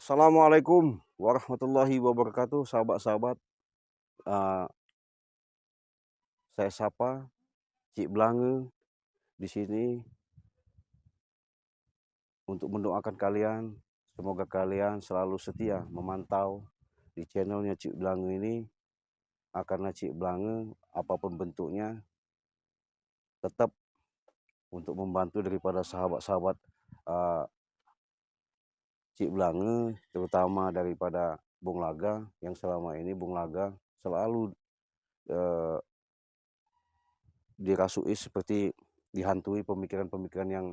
Assalamualaikum warahmatullahi wabarakatuh, sahabat-sahabat. Eh, saya sapa Cik Blange di sini untuk mendoakan kalian. Semoga kalian selalu setia memantau di channelnya Cik Blange ini, karena Cik Blange apapun bentuknya tetap untuk membantu daripada sahabat-sahabat eh, Cik Blange, terutama daripada Bung Laga, yang selama ini Bung Laga selalu eh, dirasui seperti dihantui pemikiran-pemikiran yang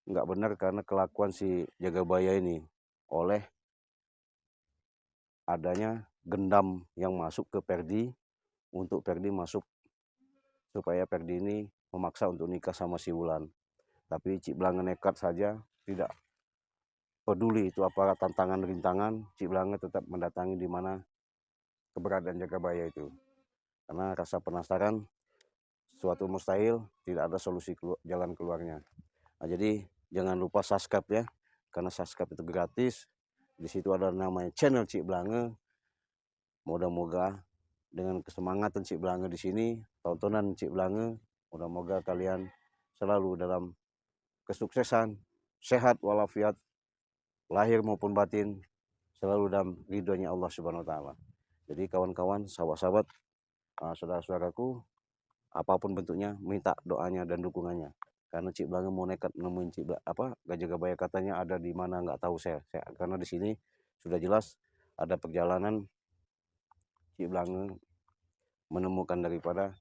nggak benar karena kelakuan si Jagabaya ini, oleh adanya gendam yang masuk ke Perdi untuk Perdi masuk, supaya Perdi ini memaksa untuk nikah sama si Wulan. Tapi Cik Blange nekat saja, tidak peduli itu apa tantangan rintangan, Cik Blange tetap mendatangi di mana keberadaan Jagabaya itu, karena rasa penasaran suatu mustahil, tidak ada solusi jalan keluarnya. Nah, jadi jangan lupa subscribe ya, karena subscribe itu gratis. Di situ ada namanya channel Cik Blange. Moga-moga dengan kesemangatan Cik Blange di sini, tontonan Cik Blange, moga-moga kalian selalu dalam kesuksesan, sehat walafiat, lahir maupun batin, selalu dalam ridhonya Allah Subhanahu wa taala. Jadi kawan-kawan, sahabat-sahabat, saudara-saudaraku, apapun bentuknya, minta doanya dan dukungannya. Karena Cik Blange mau nekat nemuin Gajah Gabaya, katanya ada di mana nggak tahu saya. Karena di sini sudah jelas ada perjalanan Cik Blange menemukan daripada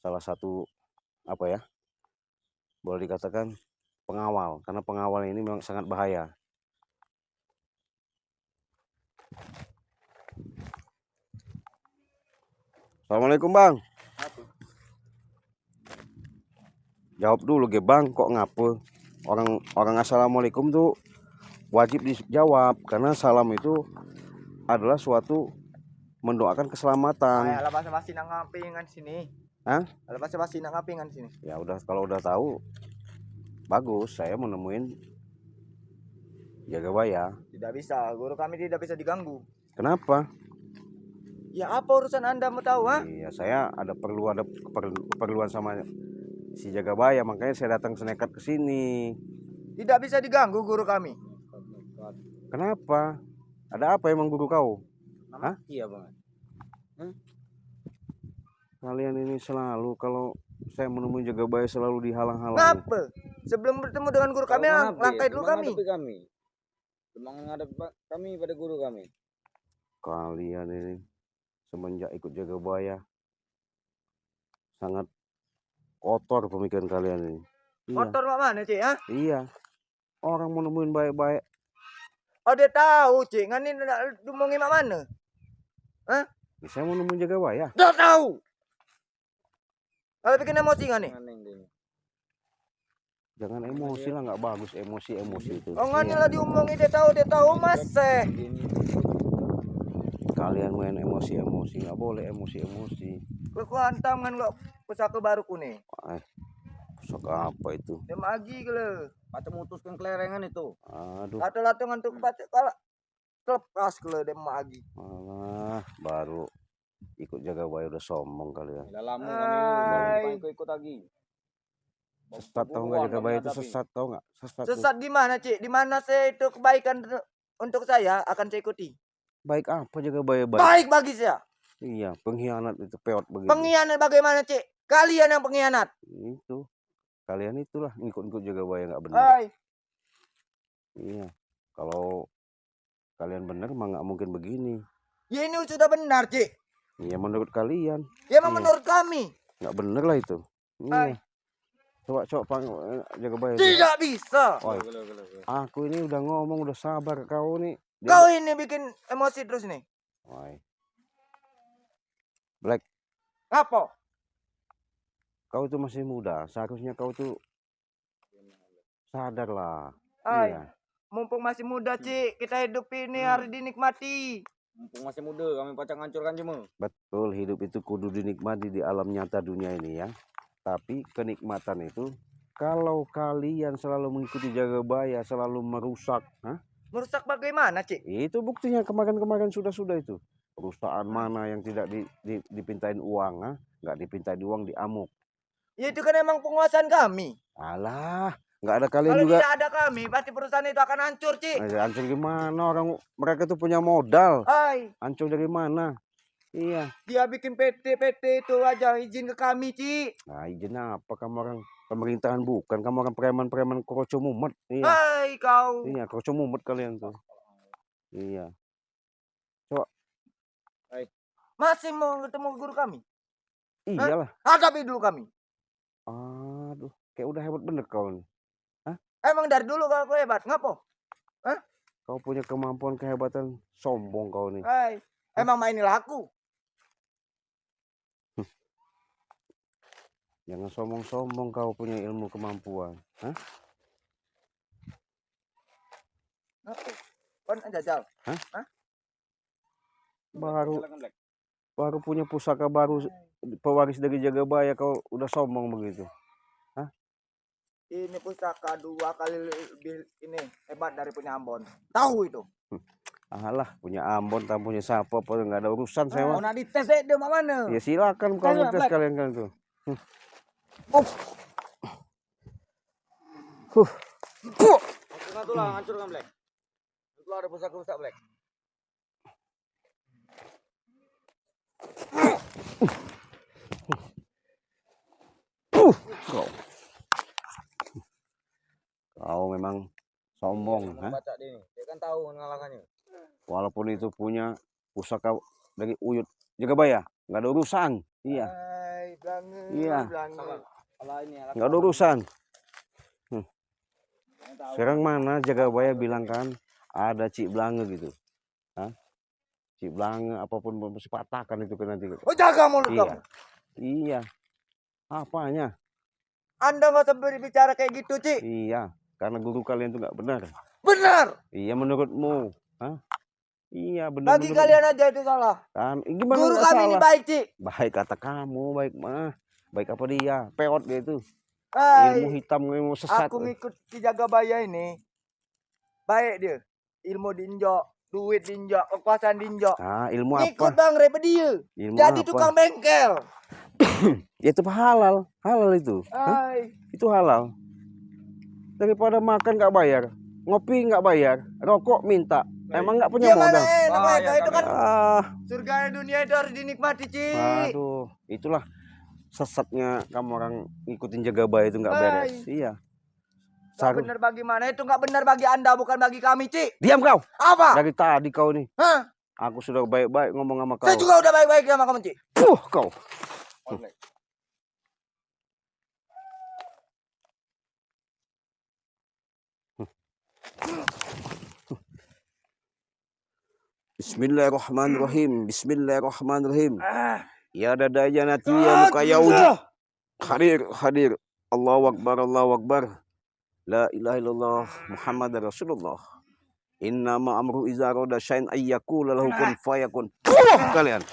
salah satu boleh dikatakan pengawal, karena pengawal ini memang sangat bahaya. Assalamualaikum Bang. Jawab dulu ge Bang, kok ngapa? Orang assalamualaikum tuh wajib dijawab, karena salam itu adalah suatu mendoakan keselamatan. Alah basa-basi nang ngapingan sini. Hah? Alah basa-basi nang ngapingan sini. Ya udah, kalau udah tahu bagus, saya menemuin Jagabaya. Tidak bisa, guru kami tidak bisa diganggu. Kenapa? Ya apa urusan Anda mau tahu, ha? Iya, saya ada keperluan sama si Jagabaya, makanya saya datang senekat ke sini. Tidak bisa diganggu guru kami. Kenapa? Ada apa emang guru kau? Hah? Iya, Bang. Kalian ini selalu kalau saya menemui Jagabaya selalu dihalang-halangi. Ngapa? Sebelum bertemu dengan guru kami, langkai dulu kami. Menghadap kami pada guru kami. Kalian ini semenjak ikut Jagabaya sangat kotor pemikiran kalian ini. Kotor mana, Cik, ha? Iya. Orang mau nemuin baik-baik. Oh, dia tahu, Cik. Ngani nak dumungi mak mana? Hah? Saya mau nemuin Jagabaya. Dia tahu. Kalau bikin emosi ngani? Jangan emosi lah, nggak bagus emosi itu. Oh, ngani lah diomongi, dia tahu Mas. Kalian main emosi, nggak boleh emosi. Kau hantam kan kok pusaka baru nih. Pusaka apa itu? Dia magi kele. Macam mutuskan kelerengan itu. Aduh. Lato-latongan tuh baca kalau lepas kele dia magi. Alah, baru ikut Jagabaya udah sombong kalian. Lama kami ikut lagi. Sesat tau nggak Jagabaya itu sesat, tau nggak? Sesat gimana, Cik? Di mana saya itu kebaikan untuk saya akan saya ikuti. Baik apa Jagabaya baik? Baik bagi saya. Iya, pengkhianat itu, peot begitu. Pengkhianat bagaimana, Cik? Kalian yang pengkhianat. Itu. Kalian itulah ngikut Jagabaya nggak benar. Hai. Iya. Kalau kalian benar mah nggak mungkin begini. Ya ini sudah benar, Cik. Iya, menurut kalian. Ya menurut kami. Nggak bener lah itu. Iya. Coba Jagabaya. Tidak bisa. Oh, aku ini udah ngomong, udah sabar. Kau nih. Kau ini bikin emosi terus nih. Black. Apa? Kau itu masih muda. Seharusnya kau tuh sadar lah. Iya. Mumpung masih muda, Cik. Kita hidup ini harus dinikmati. Mumpung masih muda, kami pacang hancurkan cuma. Betul, hidup itu kudu dinikmati di alam nyata dunia ini ya. Tapi kenikmatan itu Kalau kalian selalu mengikuti Jagabaya, selalu merusak, Merusak bagaimana, Cik? itu buktinya kemarin-kemarin sudah itu. Perusahaan mana yang tidak dipintain uang, nggak dipintain uang diamuk. Ya itu kan emang penguasaan kami. Alah, nggak ada kalian Kalau juga. tidak ada kami, pasti perusahaan itu akan hancur, Cik. Hancur gimana, mereka tuh punya modal. Hai, Hancur dari mana? Iya. dia bikin PT itu aja izin ke kami, Cik. Nah, izin apa kamu orang pemerintahan bukan, kamu orang preman-preman kroco mumet. Iya. Hai kau. Iya, kroco mumet kalian tuh. Iya. Coba. Masih mau ketemu guru kami? Iyalah. Hadapi dulu kami. Aduh, kayak udah hebat bener kau nih. Emang dari dulu kau hebat, ngapo? Kau punya kemampuan kehebatan, sombong kau nih. Hai, emang mainilah aku. Jangan sombong-sombong kau punya ilmu kemampuan. Kon jajal. Baru punya pusaka baru, pewaris dari Jagabaya, kau udah sombong begitu. Ini pusaka 2 kali lebih ini hebat dari punya Ambon. Tahu itu? Alah, punya Ambon, tak punya siapa, nggak ada urusan saya. Mau nak dites dia mana? Ya silakan kalau tes kalian kan tuh. Hancurkan Black. Itu ada pusaka Black. Kau memang sombong. Baca dia nih. Dia kan tahu mengalahkannya. Walaupun itu punya pusaka dari Uyut Jagabaya, nggak ada urusan. Iya. Iya. Nggak ada urusan. Sekarang mana Jagabaya bilang kan ada Cik Blange gitu. Cik Blange apapun mesti patahkan itu kan nanti. Oh, jaga mulut kamu. Iya. Apanya? Anda nggak usah berbicara kayak gitu, Cik. Iya, karena guru kalian tuh nggak benar. Benar. Iya menurutmu. Iya benar. Bagi kalian aja itu salah. Kan, gimana Guru kami salah? ini baik, Cik. Baik kata kamu, baik mah. Baik apa dia? Peot dia itu. Hai, Ilmu hitam, ilmu sesat. aku ngikut di Jagabaya ini. Baik dia. Ilmu dinjok, duit dinjok, kekuasaan dinjok. Nah, ilmu Ngikut apa? Bang Rebe dia. Ilmu Jadi apa? tukang bengkel. Ya itu halal, halal itu. Hai. Itu halal. Daripada makan nggak bayar, ngopi nggak bayar, rokok minta. Emang nggak punya Ya mana modal? enak mereka itu kan Ah, surga dunia itu harus dinikmati, Cik. waduh, itulah sesatnya kamu orang ngikutin Jagabaya itu nggak beres. Iya. Nggak benar bagaimana? Itu nggak benar bagi Anda, bukan bagi kami, Cik. Diam kau. Apa? Dari tadi kau nih. Hah? Aku sudah baik-baik ngomong sama kau. Saya juga udah baik-baik sama kamu, Cik. Kau. Bismillahirrahmanirrahim. Bismillahirrahmanirrahim. Ya dadaya nati ya muka yauji. Hadir. Allahu Akbar, Allahu Akbar. La ilaha illallah Muhammad Rasulullah. Innama amru iza roda syai'an ayyakula lahu kun fayakun. Kalian.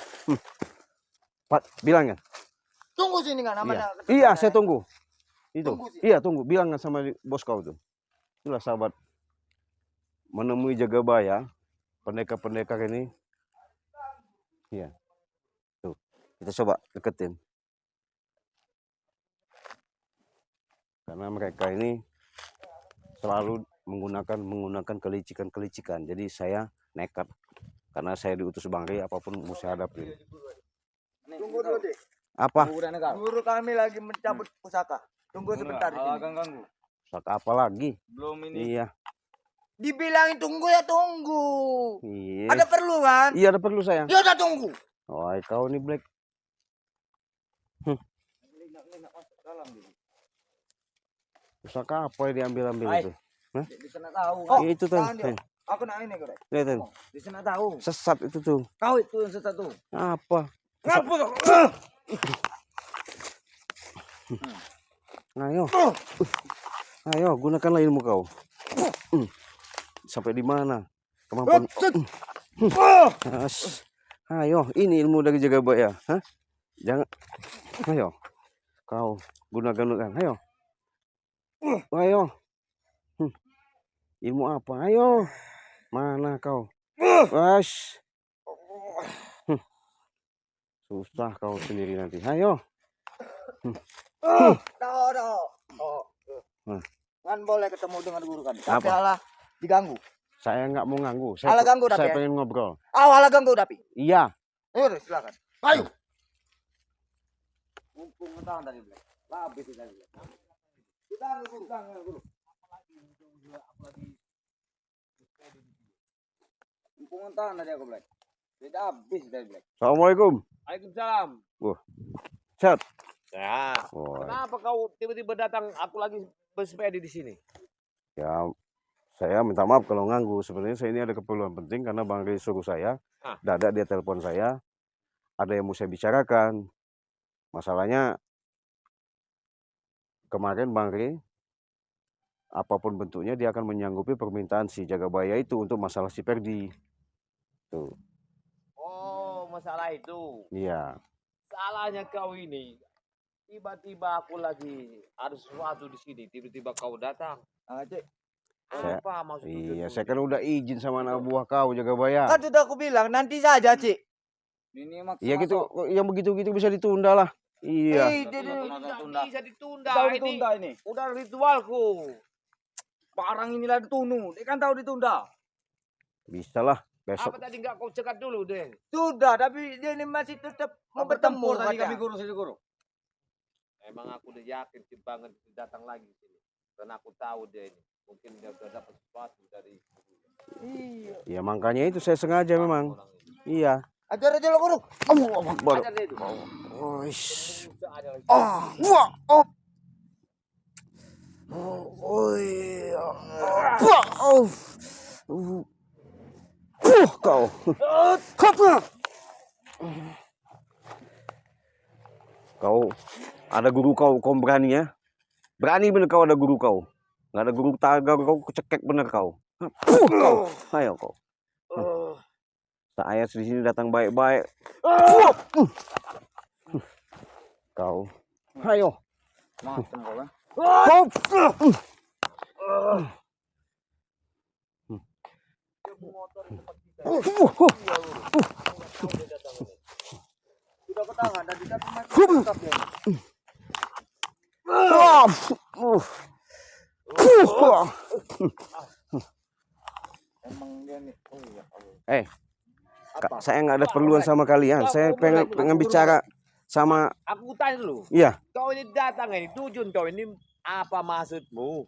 Pak, bilang ya. Tunggu sini nggak namanya. Iya, saya tunggu. Itu. Tunggu sih. Iya, tunggu. Bilang sama bos kau tuh. Itulah sahabat. Menemui Jagabaya. Pendekar-pendekar ini. Iya. Tuh. Kita coba deketin. Karena mereka ini selalu menggunakan kelicikan. Jadi saya nekat. Karena saya diutus Bang Rey, apapun mesti hadapi. Tunggu dulu, Cik. Apa? Guru kami lagi mencabut pusaka. Tunggu sebentar di sini. Ganggu. Pusaka apa lagi? Belum ini. Iya. Dibilangin tunggu ya tunggu. Iya. Ada perlu kan? Iya, ada perlu sayang. Ya udah tunggu. Oh, kau nih Black. Pusaka apa yang diambil itu? Di sana tahu. Oh, Ya, itu tuh. tahan dia. Aku nak ini kau. Lihat tuh. Di sana tahu. Sesat itu tuh. Kau itu yang sesat tuh. Apa? Ngapa kau? Ayo, gunakanlah ilmu kau. Sampai di mana? Kemampuan. Ayo, ini ilmu dari Jagabaya. Jangan. Ayo, kau gunakan. Ayo. Ayo. Ilmu apa? Ayo. Mana kau? Wash. Susah kau sendiri nanti. Ayo. Dah. Kan boleh ketemu dengan guru kan. Tapi alah diganggu. Saya nggak mau ganggu. Alah ganggu tapi saya pengen ngobrol. Alah ganggu tapi. Iya. Ayo silakan. Ayo. Mumpung tahan tadi Black. Habis itu tadi. Guru. Mumpung tahan tadi aku Black. Tidak habis tadi Black. Assalamualaikum. Waalaikumsalam. Set. Ya. Oh, Kenapa kau tiba-tiba datang? Aku lagi bersepeda di sini. ya, saya minta maaf kalau ganggu. Sebenarnya saya ini ada keperluan penting karena Bang Rey suruh saya. Dadak dia telepon saya. Ada yang mau saya bicarakan. Masalahnya kemarin Bang Rey, apapun bentuknya dia akan menyanggupi permintaan si Jagabaya itu untuk masalah si Perdi. Tuh. Oh, masalah itu. Iya. Salahnya kau ini. Tiba-tiba aku lagi ada sesuatu di sini. Tiba-tiba kau datang. Cik. Apa maksud Iya, itu? saya kan udah izin sama anak buah kau Jagabaya. Kan sudah aku bilang nanti saja, Cik. Ini maksud Iya gitu, yang begitu-gitu bisa ditunda lah. Iya. Tidak bisa ditunda. Tahu Ini ditunda ini. udah ritualku. Barang inilah ditunu. Dia kan tahu ditunda. Bisa lah besok. Apa tadi nggak kau cekat dulu deh? Sudah, tapi dia ini masih tetap mau bertemu tadi katanya. kami guru saja guru. Emang aku udah yakin si banget datang lagi sini. Karena aku tahu dia ini. Mungkin dia udah dapat sesuatu dari Iya. Ya makanya itu saya sengaja memang. orang ini. Iya. Ajar aja lo guru. Baru. Ada deh itu. Ah, Ada lagi. wah, op. Oh, iya. Kau. Kau ada guru kau berani ya? Berani bener kau ada guru kau. Nggak ada guru tagar kau cekek bener kau. Kau. Ayo kau. Saya di sini datang baik-baik. Kau. Ayo. Macam kau kan. Sudah ketahuan tadi kan masih tetap ya. Emang dia nih. Oh iya. Saya nggak ada perluan sama kalian. Saya pengen bicara sama. Aku tanya dulu. Iya. Kau ini datang ini, tujuan kau ini apa maksudmu?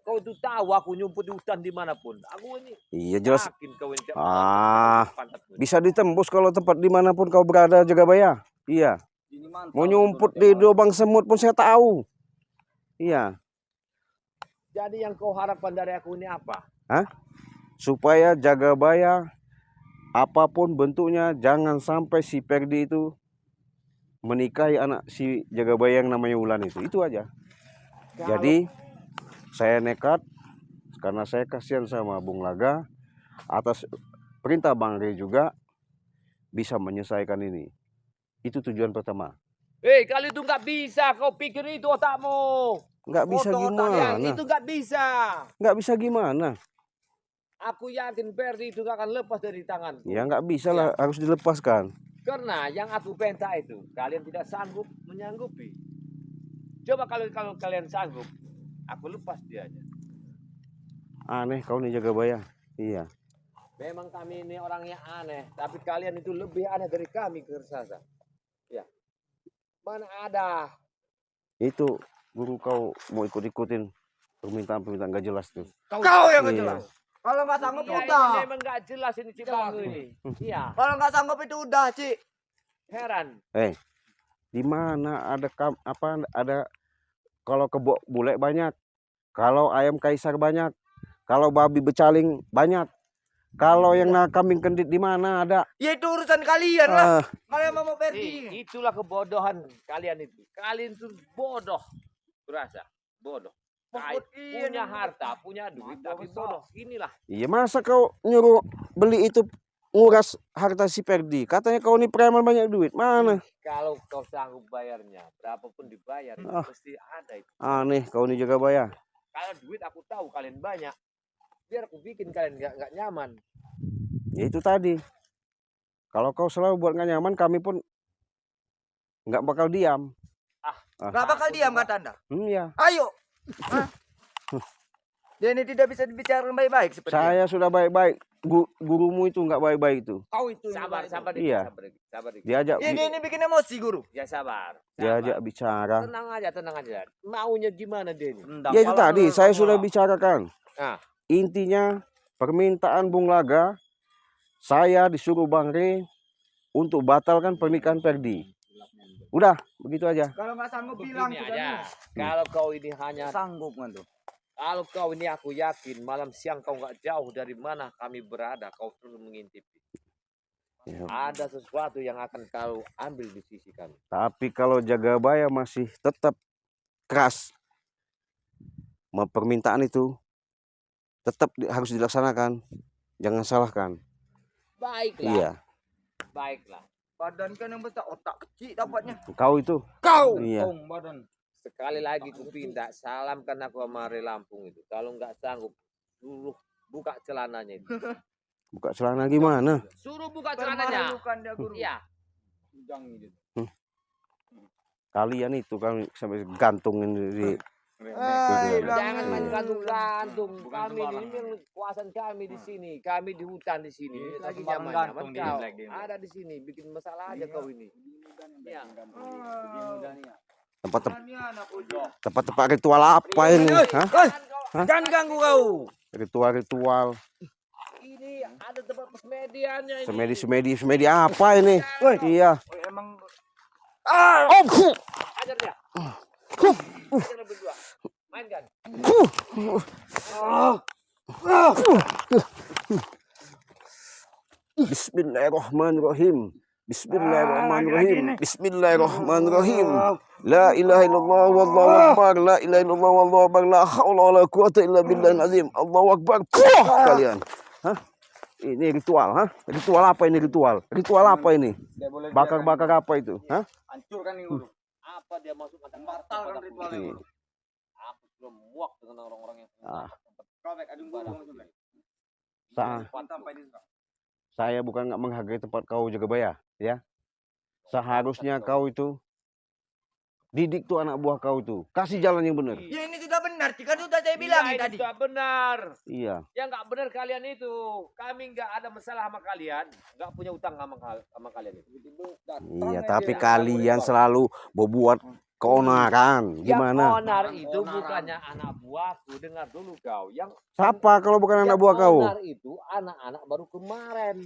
Kau itu tahu aku nyumput di hutan dimanapun. Aku ini Iya jelas. yakin kau ini pantatmu. Bisa ditembus kalau tempat dimanapun kau berada Jagabaya. Iya. Ini mantap. Mau nyumput di lubang semut pun saya tahu. Iya. Jadi yang kau harapkan dari aku ini apa? Supaya Jagabaya apapun bentuknya jangan sampai si Perdi itu menikahi anak si Jagabaya yang namanya Wulan itu. Itu aja. Jadi saya nekat karena saya kasihan sama Bung Laga atas perintah Bang Rey juga bisa menyelesaikan ini. Itu tujuan pertama. Kali itu nggak bisa. Kau pikir itu otakmu. Nggak bisa gimana? Itu nggak bisa. Nggak bisa gimana? Aku yakin Perdi itu nggak akan lepas dari tangan. Ya nggak bisa lah, harus dilepaskan. Karena yang aku minta itu kalian tidak sanggup menyanggupi. Coba kalau kalian sanggup, aku lepas dia aja. Aneh kau nih Jagabaya. Iya. Memang kami ini orangnya aneh, tapi kalian itu lebih aneh dari kami Kersasa. Ya. Mana ada? Itu guru kau mau ikut-ikutin permintaan-permintaan gak jelas tuh. Kau yang nggak Iya. jelas. Kalau nggak sanggup Iya, udah. ini memang nggak jelas ini Cibangu ini. Iya. Kalau nggak sanggup itu udah, Cik. Heran. Di mana ada ada kalau kebo bule banyak, kalau ayam kaisar banyak, kalau babi becaling banyak, kalau yang kambing kendit di mana ada. Ya itu urusan kalian lah. Ah, Kalian mau pergi. Itulah kebodohan kalian itu. Kalian itu bodoh. Berasa bodoh. Punya harta, punya duit, tapi bodoh. Inilah. iya masa kau nyuruh beli itu nguras harta si Perdi. Katanya kau ini preman banyak duit. Mana? Kalau kau sanggup bayarnya, berapapun dibayar, itu Ah. pasti ada itu. Aneh kau ini Jagabaya. Kalau duit aku tahu kalian banyak, biar aku bikin kalian nggak nyaman. Ya itu tadi. Kalau kau selalu buat nggak nyaman, kami pun nggak bakal diam. Gak bakal diam kata Anda. Iya. Ayo. Hah? Dia ini tidak bisa dibicarakan baik-baik seperti Saya sudah baik-baik. Gurumu itu nggak baik-baik itu. Kau itu Sabar, sabar dikit, Iya. sabar dikit. Diajak, ini bikin emosi guru. Ya sabar. diajak bicara. Tenang aja. Maunya gimana dia ini? Ya itu tadi, saya sudah bicarakan. Nah. Intinya permintaan Bung Laga, saya disuruh Bang Re untuk batalkan pernikahan Perdi. Udah, begitu aja. Kalau nggak sanggup bilang Begini sudah. aja. Kalau kau ini hanya, Sanggup kan tuh. kalau kau ini aku yakin malam siang kau nggak jauh dari mana kami berada, kau terus mengintip. Ya. Ada sesuatu yang akan kau ambil di sisi kami. Tapi kalau Jagabaya masih tetap keras, permintaan itu tetap harus dilaksanakan. Jangan salahkan. Baiklah. Iya, Baiklah. Badan kan yang besar, otak kecil dapatnya. kau itu. Kau. Iya. badan. Sekali lagi ku pinta, salamkan aku sama Re Lampung itu. Kalau nggak sanggup, suruh buka celananya itu. Buka celana gimana? Suruh buka celananya. Permalukan dia guru. Iya. Kalian itu kan sampai gantungin di Jangan Iya. main gantung-gantung. Bukan Kami sembarang. ini yang kekuasaan kami di sini. Kami di hutan di sini. Iya, Lagi sembarang nyaman-nyaman gantung di kau. lagi. Ada di sini. Bikin masalah aja kau ini. Iya. tempat ritual apa ini? Hah? Jangan ganggu kau. Ritual Ini ada tempat pesmediannya ini. semedi apa ini? Iya. Emang Ajar dia. Ajar berdua. Mainkan. Bismillahirrahmanirrahim. Bismillahirrahmanirrahim. La ilaha illallah wallahu akbar. La ilaha illallah wallahu akbar. La haula wala quwata illa billahil azim. Allahu akbar. Kalian. Hah? Ini ritual, hah? Ritual apa ini ritual? Ritual apa ini? Bakar-bakar apa itu? Hah? Hancurkan ini guru. Apa dia masuk mata Batalkan ritual ini. Hmm. Guru. Aku belum muak dengan orang-orang yang Ah. Robek adung guru sudah. Saya bukan nggak menghargai tempat kau Jagabaya, ya. Seharusnya kau itu didik tuh anak buah kau itu, kasih jalan yang benar. ya ini sudah benar. Jika sudah saya bilang Iya, ini tadi. sudah benar. Iya. Yang nggak benar kalian itu. Kami nggak ada masalah sama kalian. Nggak punya utang sama kalian itu. Iya, tapi kalian selalu berbuat keonaran. Gimana? Yang onar itu bukannya anak buahku. Dengar dulu kau. Yang Siapa kalau bukan anak buah kau? onar itu anak-anak baru kemarin.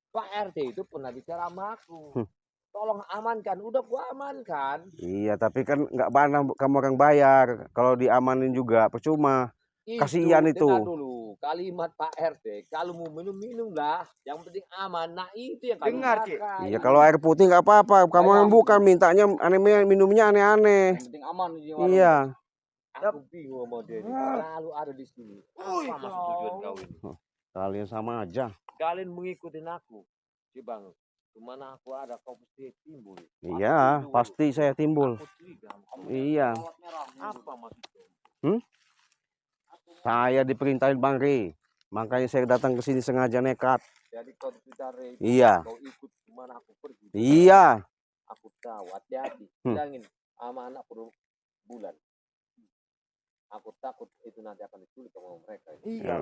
Pak RT itu pernah bicara sama aku. Tolong amankan. Udah gua amankan. Iya, tapi kan nggak pernah kamu orang bayar. Kalau diamanin juga percuma. Kasihan itu. Dengar dulu kalimat Pak RT. Kalau mau minum lah. Yang penting aman. Nah itu yang kami Dengar, Cik. pakai. Iya, kalau air putih nggak apa-apa. Kamu yang bukan mintanya aneh, minumnya aneh-aneh. Yang penting aman di Iya. Aku bingung sama dia ini. Selalu ada di sini. Apa maksud tujuan kau ini? Kalian sama aja. Kalian mengikutin aku. Si Bang. Kemana aku ada kau pasti timbul. Iya, pasti saya timbul. Aku curiga sama kau. Iya. Apa maksudnya? Saya diperintahin Bang Re. Makanya saya datang ke sini sengaja nekat. Jadi kau dicari. Iya. Kau ikut kemana aku pergi. Iya. Aku tahu. Hati-hati. Bilangin sama anak per bulan. Aku takut itu nanti akan diculik sama mereka. Iya.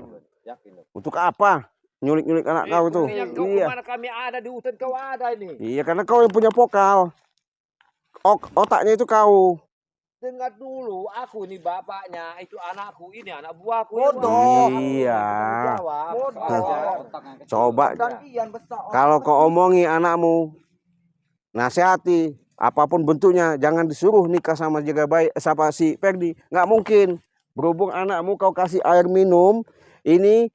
Yakin. Untuk apa? Nyulik-nyulik anak kau tuh. Kau Iya. kemana kami ada di hutan kau ada ini. Iya, karena kau yang punya vokal. Otaknya itu kau. Dengar dulu, aku ini bapaknya, itu anakku, ini anak buahku. Bodoh. Iya. Bodoh. Coba Gantian besar. kalau kau omongi anakmu, nasihati apapun bentuknya, jangan disuruh nikah sama Jagabaya sama si Perdi. Nggak mungkin. Berhubung anakmu kau kasih air minum, ini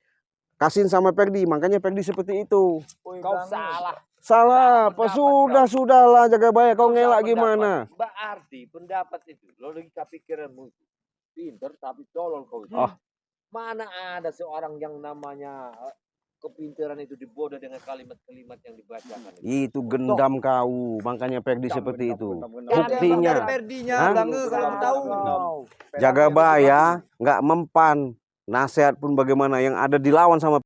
kasihin sama Perdi, makanya Perdi seperti itu. Kau salah. Salah, apa Pendapat sudahlah Jagabaya, kau ngelak Pendapat. gimana? Berarti pendapat itu, logika pikiranmu itu pinter tapi tolol kau itu. Oh. Mana ada seorang yang namanya kepintaran itu dibodoh dengan kalimat-kalimat yang dibacakan. Itu gendam kau, makanya Perdi seperti itu. Buktinya Buktinya, Perdinya Hah? bangga kalau tahu. jaga baya nggak mempan. Nasihat pun bagaimana yang ada dilawan sama